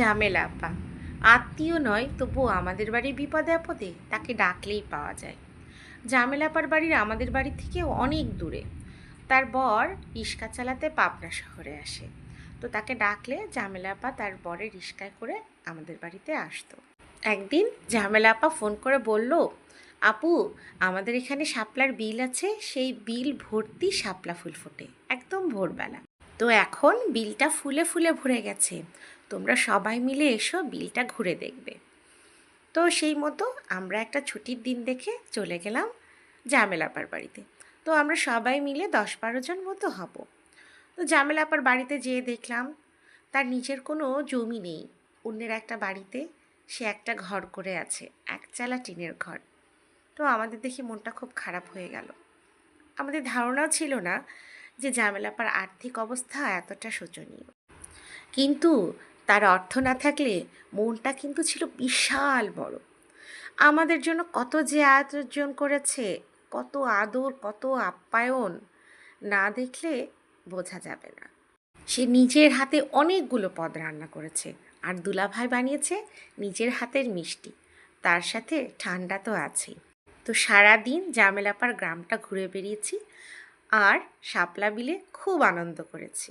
ঝামেলা আপা আত্মীয় নয়, তবুও আমাদের বাড়ির বিপদে আপদে তাকে ডাকলেই পাওয়া যায়। ঝামেলা আপার বাড়ির আমাদের বাড়ি থেকে অনেক দূরে। তার বর রিক্সা চালাতে পাবনা শহরে আসে, তো তাকে ডাকলে ঝামেলা আপা তার বরের রিক্সায় করে আমাদের বাড়িতে আসতো। একদিন ঝামেলা আপা ফোন করে বলল, আপু, আমাদের এখানে শাপলার বিল আছে, সেই বিল ভর্তি শাপলা ফুল ফোটে একদম ভোরবেলা। তো এখন বিলটা ফুলে ফুলে ভরে গেছে, তোমরা সবাই মিলে এসো, বিলটা ঘুরে দেখবে। তো সেই মতো আমরা একটা ছুটির দিন দেখে চলে গেলাম ঝামেলাপার বাড়িতে। তো আমরা সবাই মিলে 10-12 জন মতো হব। তো ঝামেলাপার বাড়িতে যেয়ে দেখলাম তার নিজের কোনো জমি নেই, অন্যের একটা বাড়িতে সে একটা ঘর করে আছে, একচালা টিনের ঘর। তো আমাদের দেখে মনটা খুব খারাপ হয়ে গেল। আমাদের ধারণাও ছিল না যে ঝামেলাপার আর্থিক অবস্থা এতটা শোচনীয়। কিন্তু তার অর্থ না থাকলে মনটা কিন্তু ছিল বিশাল বড়। আমাদের জন্য কত যে আয়োজন করেছে, কত আদর, কত আপ্যায়ন, না দেখলে বোঝা যাবে না। সে নিজের হাতে অনেকগুলো পদ রান্না করেছে, আর দুলাভাই বানিয়েছে নিজের হাতের মিষ্টি, তার সাথে ঠান্ডা তো আছেই। তো সারাদিন ঝামেলাপার গ্রামটা ঘুরে বেরিয়েছি আর শাপলা বিলে খুব আনন্দ করেছি।